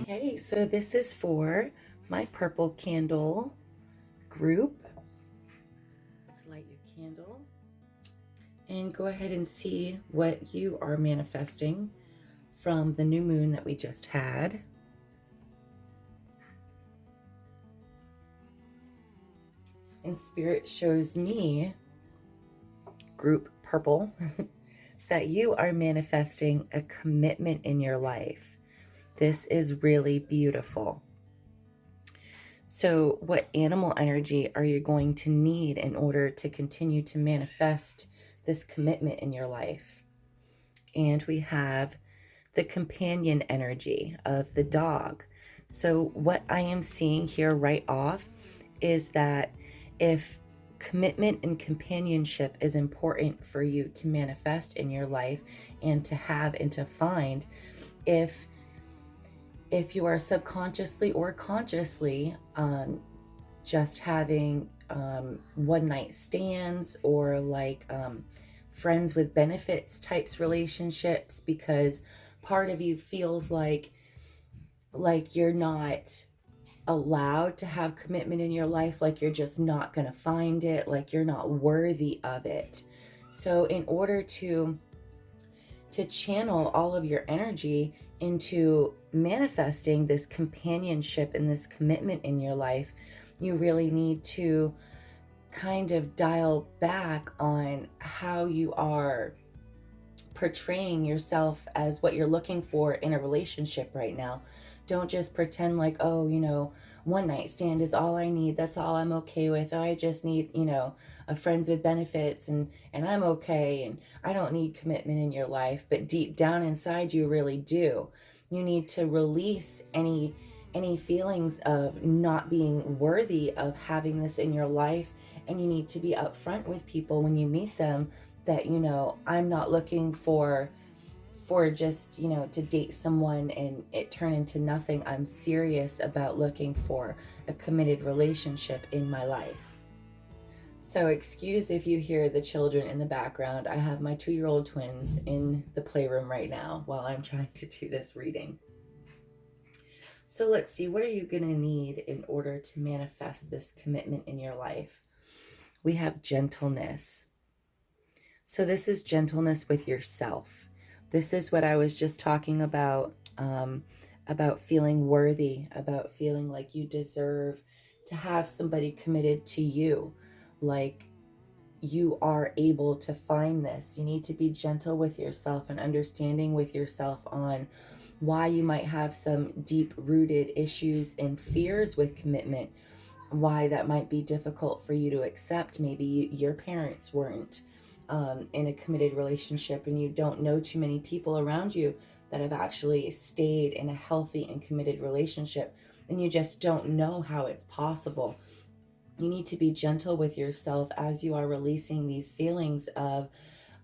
Okay, so this is for my purple candle group. Let's light your candle and go ahead and see what you are manifesting from the new moon that we just had. And Spirit shows me, group purple, that you are manifesting a commitment in your life. This is really beautiful. So what animal energy are you going to need in order to continue to manifest this commitment in your life? And we have the companion energy of the dog. So what I am seeing here right off is that if commitment and companionship is important for you to manifest in your life and to have and to find, if you are subconsciously or consciously just having one night stands or like friends with benefits types relationships, because part of you feels like you're not allowed to have commitment in your life, like you're just not going to find it, like you're not worthy of it. So in order to channel all of your energy into manifesting this companionship and this commitment in your life, you really need to kind of dial back on how you are portraying yourself as what you're looking for in a relationship right now. Don't just pretend like, oh, one night stand is all I need. That's all I'm okay with. Oh, I just need, a friends with benefits and I'm okay. And I don't need commitment in your life. But deep down inside, you really do. You need to release any feelings of not being worthy of having this in your life. And you need to be upfront with people when you meet them that, I'm not looking for just, to date someone and it turn into nothing. I'm serious about looking for a committed relationship in my life. So excuse if you hear the children in the background. I have my 2-year-old twins in the playroom right now while I'm trying to do this reading. So let's see, what are you going to need in order to manifest this commitment in your life? We have gentleness. So this is gentleness with yourself. This is what I was just talking about feeling worthy, about feeling like you deserve to have somebody committed to you, like you are able to find this. You need to be gentle with yourself and understanding with yourself on why you might have some deep-rooted issues and fears with commitment, why that might be difficult for you to accept. Maybe your parents weren't in a committed relationship and you don't know too many people around you that have actually stayed in a healthy and committed relationship, and you just don't know how it's possible. You need to be gentle with yourself as you are releasing these feelings of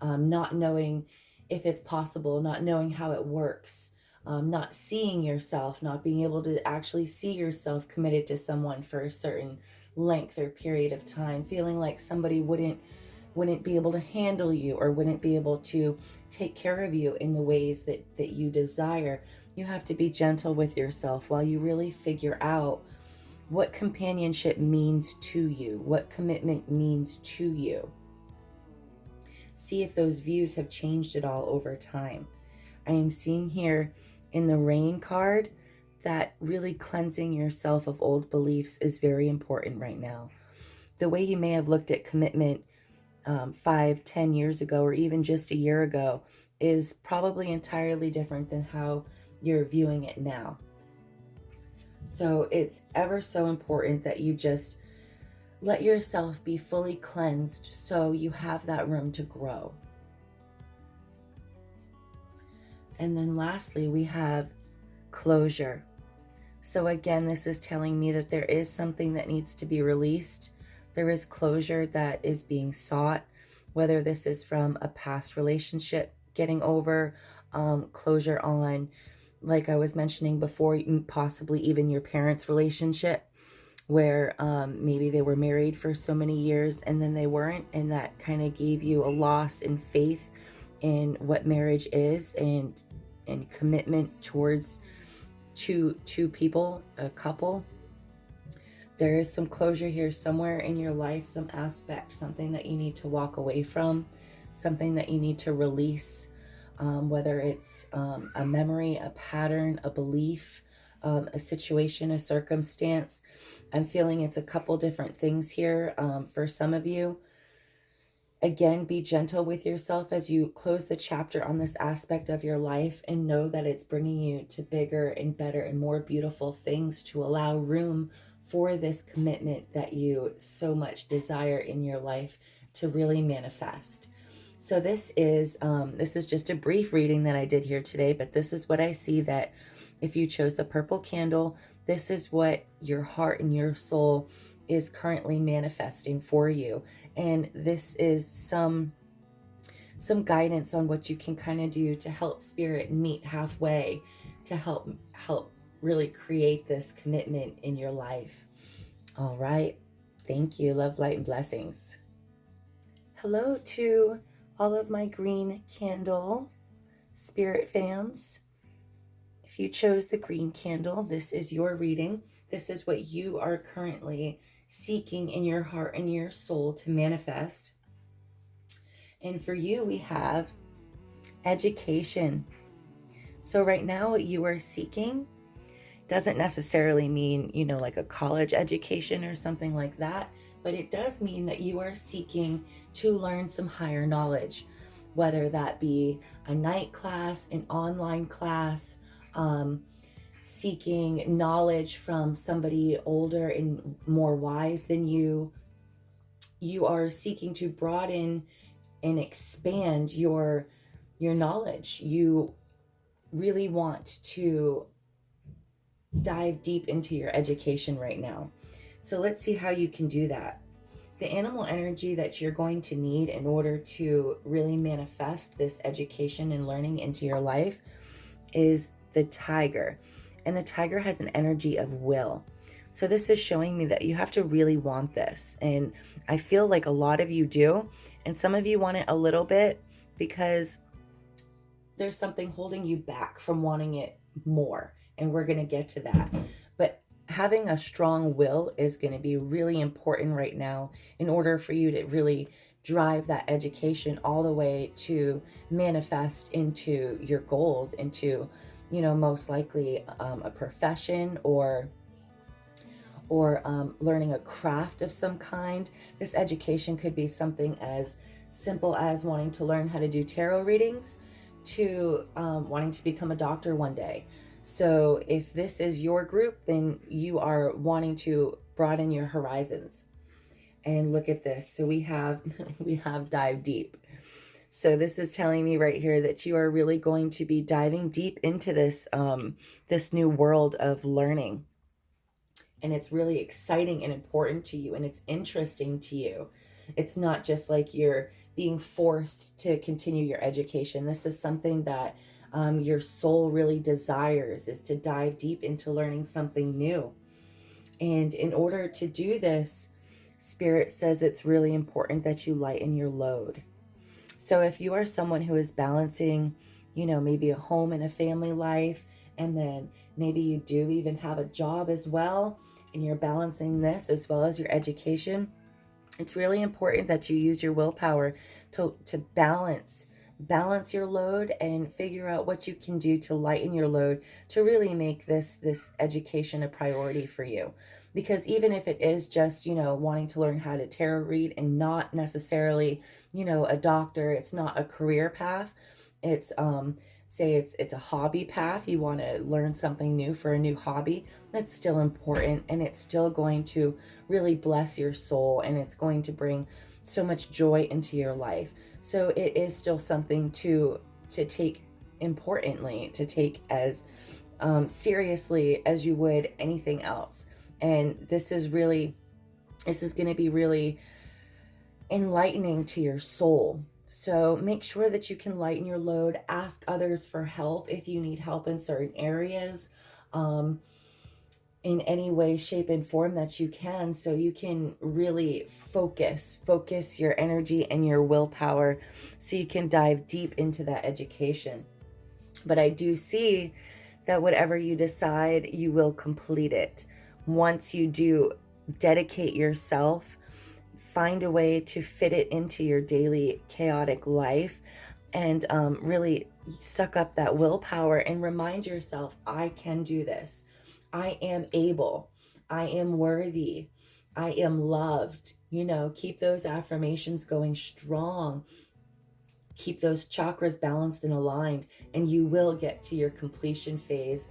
not knowing if it's possible, not knowing how it works, not seeing yourself, not being able to actually see yourself committed to someone for a certain length or period of time, feeling like somebody wouldn't be able to handle you or wouldn't be able to take care of you in the ways that you desire. You have to be gentle with yourself while you really figure out what companionship means to you, what commitment means to you. See if those views have changed at all over time. I am seeing here in the Rain card that really cleansing yourself of old beliefs is very important right now. The way you may have looked at commitment 5-10 years ago, or even just a year ago, is probably entirely different than how you're viewing it now. So it's ever so important that you just let yourself be fully cleansed so you have that room to grow. And then lastly, we have closure. So again, this is telling me that there is something that needs to be released. There is closure that is being sought, whether this is from a past relationship, getting over, closure on like I was mentioning before, possibly even your parents' relationship, where maybe they were married for so many years and then they weren't, and that kind of gave you a loss in faith in what marriage is, and commitment towards two people, a couple. There is some closure here somewhere in your life, some aspect, something that you need to walk away from, something that you need to release, whether it's a memory, a pattern, a belief, a situation, a circumstance. I'm feeling it's a couple different things here for some of you. Again, be gentle with yourself as you close the chapter on this aspect of your life, and know that it's bringing you to bigger and better and more beautiful things to allow room for this commitment that you so much desire in your life to really manifest. So this is just a brief reading that I did here today, but this is what I see, that if you chose the purple candle, this is what your heart and your soul is currently manifesting for you. And this is some guidance on what you can kind of do to help spirit meet halfway, to help really create this commitment in your life. All right. Thank you. Love, light, and blessings. Hello to all of my green candle spirit fams. If you chose the green candle, this is your reading. This is what you are currently seeking in your heart and your soul to manifest. And for you, we have education. So right now, what you are seeking doesn't necessarily mean, like a college education or something like that, but it does mean that you are seeking to learn some higher knowledge, whether that be a night class, an online class, seeking knowledge from somebody older and more wise than you. You are seeking to broaden and expand your knowledge. You really want to dive deep into your education right now. So let's see how you can do that. The animal energy that you're going to need in order to really manifest this education and learning into your life is the tiger. And the tiger has an energy of will. So this is showing me that you have to really want this. And I feel like a lot of you do. And some of you want it a little bit because there's something holding you back from wanting it more. And we're going to get to that. But having a strong will is going to be really important right now in order for you to really drive that education all the way to manifest into your goals, into, most likely a profession or learning a craft of some kind. This education could be something as simple as wanting to learn how to do tarot readings to wanting to become a doctor one day. So if this is your group, then you are wanting to broaden your horizons. And look at this. So we have dive deep. So this is telling me right here that you are really going to be diving deep into this this new world of learning. And it's really exciting and important to you, and it's interesting to you. It's not just like you're being forced to continue your education. This is something that your soul really desires, is to dive deep into learning something new. And in order to do this, Spirit says it's really important that you lighten your load. So if you are someone who is balancing, maybe a home and a family life, and then maybe you do even have a job as well, and you're balancing this as well as your education, it's really important that you use your willpower to balance your load and figure out what you can do to lighten your load to really make this education a priority for you. Because even if it is just, wanting to learn how to tarot read and not necessarily, a doctor, it's not a career path. It's say it's a hobby path. You want to learn something new for a new hobby. That's still important, and it's still going to really bless your soul, and it's going to bring so much joy into your life. So it is still something to take importantly, to take as seriously as you would anything else. And this is going to be really enlightening to your soul. So make sure that you can lighten your load. Ask others for help if you need help in certain areas, in any way, shape, and form that you can, so you can really focus your energy and your willpower so you can dive deep into that education. But I do see that whatever you decide, you will complete it. Once you do dedicate yourself, find a way to fit it into your daily chaotic life, and really suck up that willpower and remind yourself, I can do this. I am able. I am worthy. I am loved. Keep those affirmations going strong. Keep those chakras balanced and aligned, and you will get to your completion phase,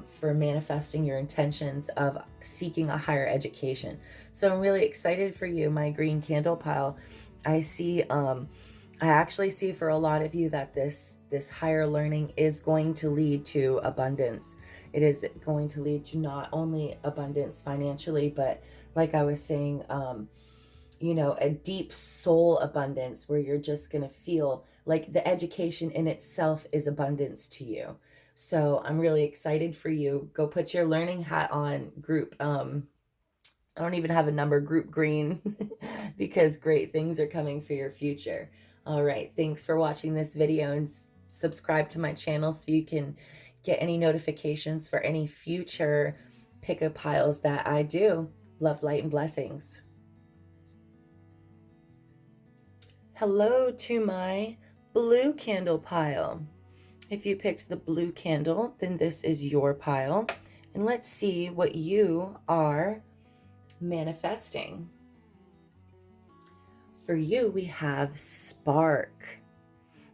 for manifesting your intentions of seeking a higher education. So I'm really excited for you, my green candle pile. I see, I actually see for a lot of you that this higher learning is going to lead to abundance. It is going to lead to not only abundance financially, but like I was saying, a deep soul abundance where you're just going to feel like the education in itself is abundance to you. So I'm really excited for you. Go put your learning hat on, group. I don't even have a number, group green, because great things are coming for your future. All right. Thanks for watching this video, and subscribe to my channel so you can get any notifications for any future pick-up piles that I do. Love, light, and blessings. Hello to my blue candle pile. If you picked the blue candle, then this is your pile. And let's see what you are manifesting. For you, we have spark.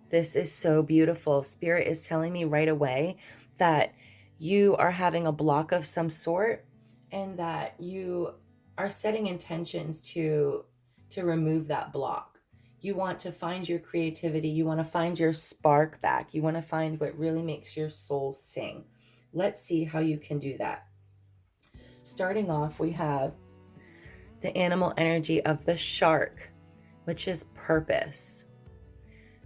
This is so beautiful. Spirit is telling me right away that you are having a block of some sort, and that you are setting intentions to remove that block. You want to find your creativity. You want to find your spark back. You want to find what really makes your soul sing. Let's see how you can do that. Starting off, we have the animal energy of the shark, which is purpose.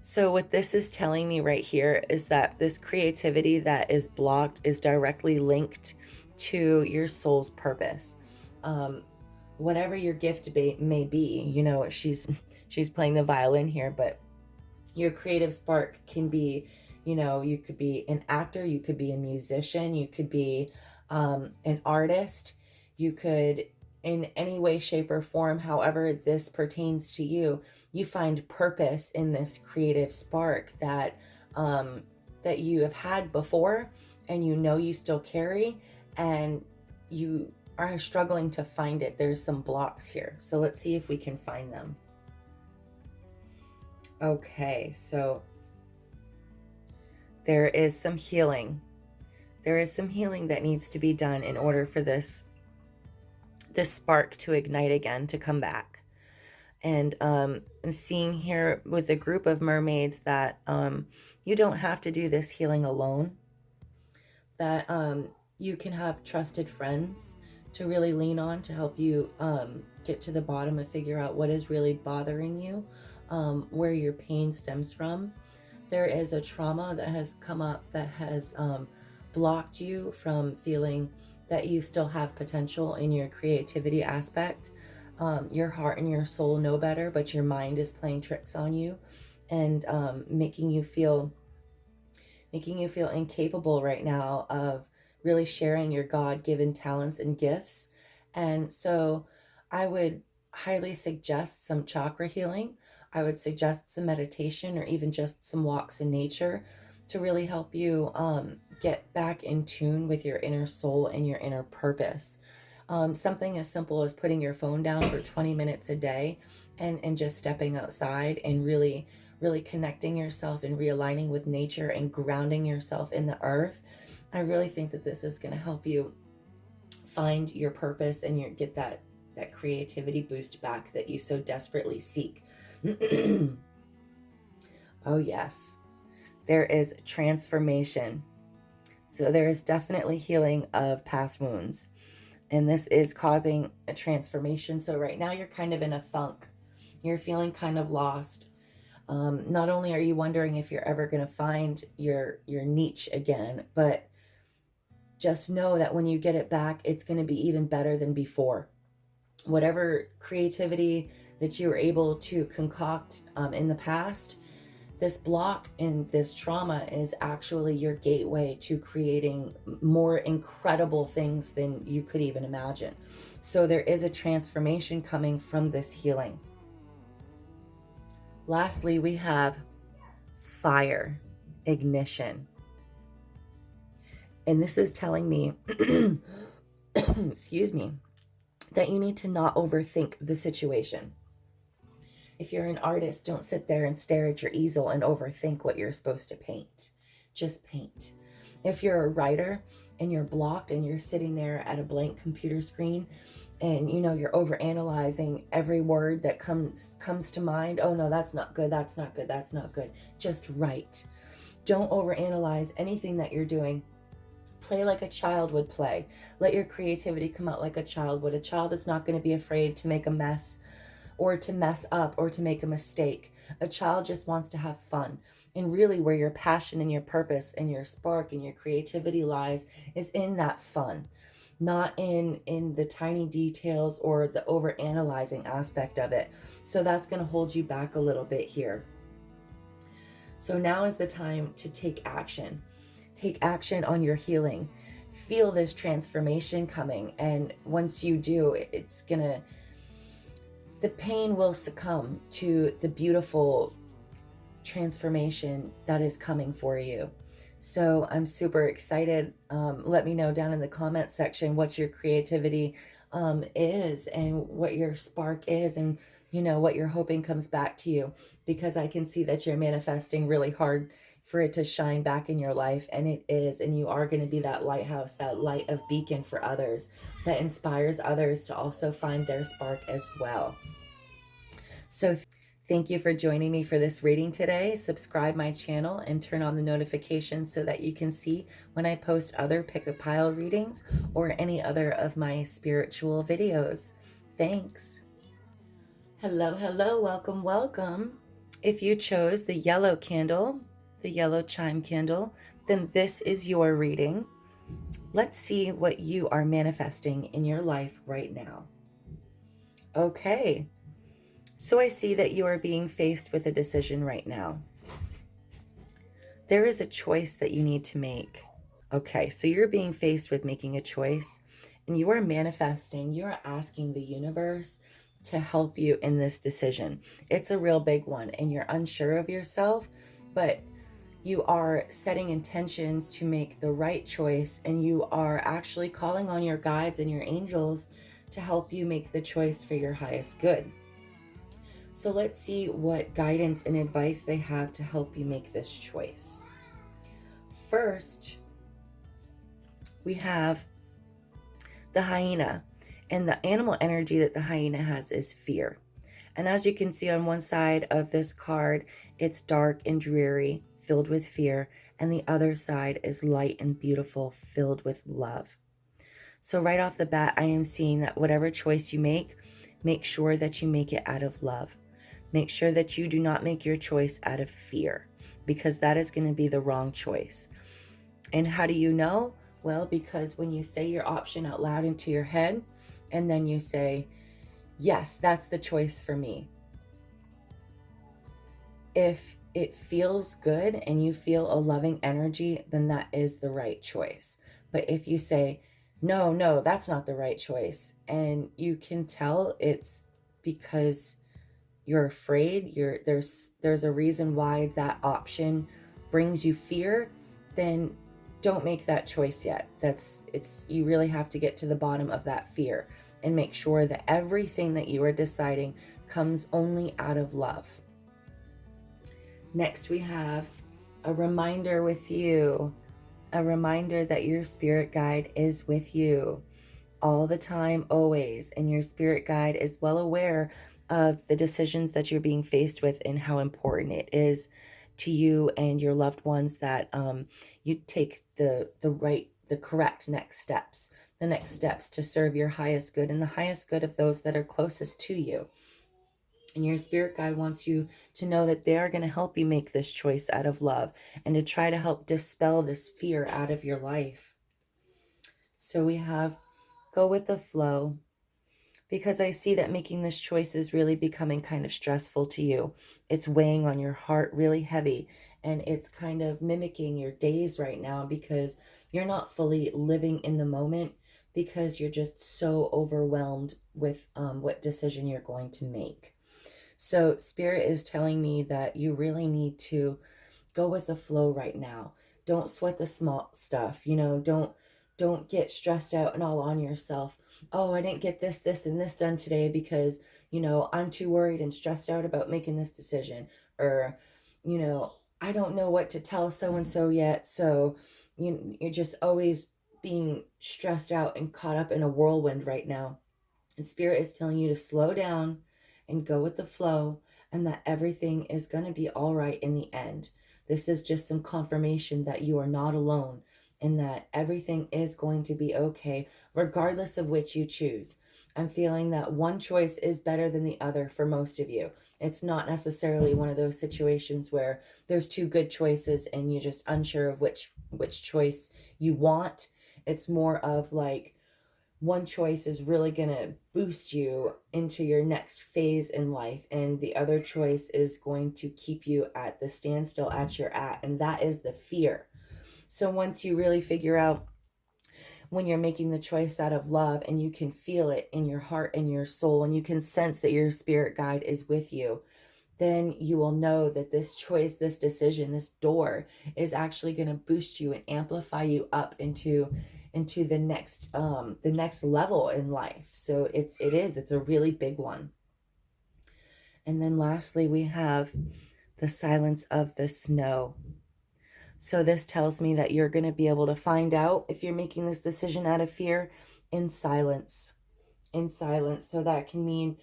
So what this is telling me right here is that this creativity that is blocked is directly linked to your soul's purpose. Whatever your gift may be, she's playing the violin here, but your creative spark can be, you could be an actor, you could be a musician, you could be an artist, you could, in any way, shape, or form, however this pertains to you, you find purpose in this creative spark that that you have had before, and you still carry, and you are struggling to find it. There's some blocks here. So let's see if we can find them. Okay, so there is some healing. There is some healing that needs to be done in order for this spark to ignite again, to come back. And I'm seeing here with a group of mermaids that you don't have to do this healing alone. That you can have trusted friends to really lean on to help you get to the bottom and figure out what is really bothering you, where your pain stems from. There is a trauma that has come up that has blocked you from feeling that you still have potential in your creativity aspect. Your heart and your soul know better, but your mind is playing tricks on you, and making you feel incapable right now of really sharing your God-given talents and gifts. And so I would highly suggest some chakra healing. I would suggest some meditation, or even just some walks in nature, to really help you get back in tune with your inner soul and your inner purpose. Something as simple as putting your phone down for 20 minutes a day, and just stepping outside and really connecting yourself and realigning with nature and grounding yourself in the earth. I really think that this is going to help you find your purpose and get that creativity boost back that you so desperately seek. Oh yes, there is transformation. So there is definitely healing of past wounds, and this is causing a transformation. So right now you're kind of in a funk. You're feeling kind of lost. Not only are you wondering if you're ever going to find your niche again, but just know that when you get it back, it's going to be even better than before. Whatever creativity that you were able to concoct in the past, this block and this trauma is actually your gateway to creating more incredible things than you could even imagine. So there is a transformation coming from this healing. Lastly, we have fire, ignition. And this is telling me, excuse me, that you need to not overthink the situation. If you're an artist, don't sit there and stare at your easel and overthink what you're supposed to paint. Just paint. If you're a writer and you're blocked and you're sitting there at a blank computer screen and you're overanalyzing every word that comes to mind, oh no, that's not good, that's not good, that's not good. Just write. Don't overanalyze anything that you're doing. Play like a child would play. Let your creativity come out like a child would. A child is not going to be afraid to make a mess or to mess up or to make a mistake. A child just wants to have fun. And really where your passion and your purpose and your spark and your creativity lies is in that fun, not in the tiny details or the overanalyzing aspect of it. So that's going to hold you back a little bit here. So now is the time to take action. Take action on your healing. Feel this transformation coming. And once you do, the pain will succumb to the beautiful transformation that is coming for you. So I'm super excited. Let me know down in the comment section what your creativity is and what your spark is, and what you're hoping comes back to you, because I can see that you're manifesting really hard for it to shine back in your life, and it is. And you are going to be that lighthouse, that light of beacon for others that inspires others to also find their spark as well. So thank you for joining me for this reading today. Subscribe my channel and turn on the notifications so that you can see when I post other pick a pile readings or any other of my spiritual videos. Thanks. Hello, hello, welcome, welcome. If you chose the yellow candle, the yellow chime candle, then this is your reading. Let's see what you are manifesting in your life right now. Okay. So I see that you are being faced with a decision right now. There is a choice that you need to make. Okay, so you're being faced with making a choice, and you are manifesting, you're asking the universe to help you in this decision. It's a real big one, and you're unsure of yourself, but you are setting intentions to make the right choice, and you are actually calling on your guides and your angels to help you make the choice for your highest good. So let's see what guidance and advice they have to help you make this choice. First, we have the hyena, and the animal energy that the hyena has is fear. And as you can see on one side of this card, it's dark and dreary, filled with fear, and the other side is light and beautiful, filled with love. So right off the bat, I am seeing that whatever choice you make sure that you make it out of love. Make sure that you do not make your choice out of fear, because that is going to be the wrong choice. And how do you know? Well, because when you say your option out loud into your head, and then you say, yes, that's the choice for me. If it feels good and you feel a loving energy, then that is the right choice. But if you say, no, that's not the right choice, and you can tell it's because you're afraid, there's a reason why that option brings you fear, then don't make that choice yet. You really have to get to the bottom of that fear and make sure that everything that you are deciding comes only out of love. Next, we have a reminder with you, a reminder that your spirit guide is with you all the time, always, and your spirit guide is well aware of the decisions that you're being faced with and how important it is to you and your loved ones that you take the correct next steps, to serve your highest good and the highest good of those that are closest to you. And your spirit guide wants you to know that they are going to help you make this choice out of love and to try to help dispel this fear out of your life. So we have go with the flow, because I see that making this choice is really becoming kind of stressful to you. It's weighing on your heart really heavy, and it's kind of mimicking your days right now because you're not fully living in the moment because you're just so overwhelmed with what decision you're going to make. So, Spirit is telling me that you really need to go with the flow right now. Don't sweat the small stuff. Don't get stressed out and all on yourself. Oh, I didn't get this and this done today because, I'm too worried and stressed out about making this decision. Or, I don't know what to tell so and so yet. So, you're just always being stressed out and caught up in a whirlwind right now. And Spirit is telling you to slow down and go with the flow, and that everything is going to be all right in the end. This is just some confirmation that you are not alone and that everything is going to be okay, regardless of which you choose. I'm feeling that one choice is better than the other for most of you. It's not necessarily one of those situations where there's two good choices and you're just unsure of which choice you want. It's more of like, one choice is really going to boost you into your next phase in life, and the other choice is going to keep you at the standstill at you're at, and that is the fear. So once you really figure out when you're making the choice out of love, and you can feel it in your heart and your soul, and you can sense that your spirit guide is with you, then you will know that this choice, this decision, this door is actually going to boost you and amplify you up into the next level in life. So it's a really big one. And then lastly, we have the silence of the snow. So this tells me that you're going to be able to find out if you're making this decision out of fear in silence. In silence. So that can mean,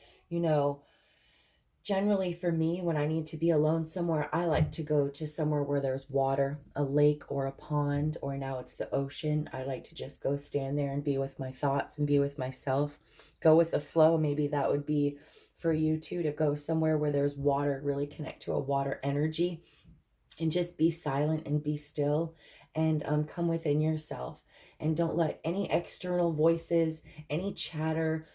generally for me, when I need to be alone somewhere, I like to go to somewhere where there's water, a lake or a pond, or now it's the ocean. I like to just go stand there and be with my thoughts and be with myself. Go with the flow. Maybe that would be for you too, to go somewhere where there's water, really connect to a water energy and just be silent and be still, and come within yourself, and don't let any external voices, any chatter,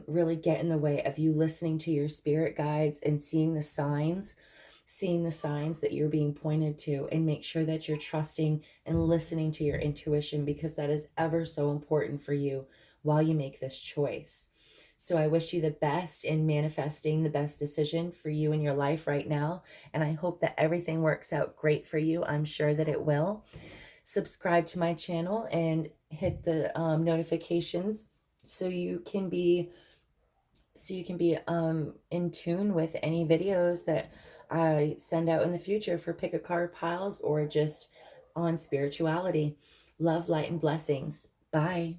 really get in the way of you listening to your spirit guides and seeing the signs that you're being pointed to, and make sure that you're trusting and listening to your intuition, because that is ever so important for you while you make this choice. So I wish you the best in manifesting the best decision for you in your life right now. And I hope that everything works out great for you. I'm sure that it will. Subscribe to my channel and hit the notifications so you can be in tune with any videos that I send out in the future for pick a card piles or just on spirituality. Love, light, and blessings. Bye.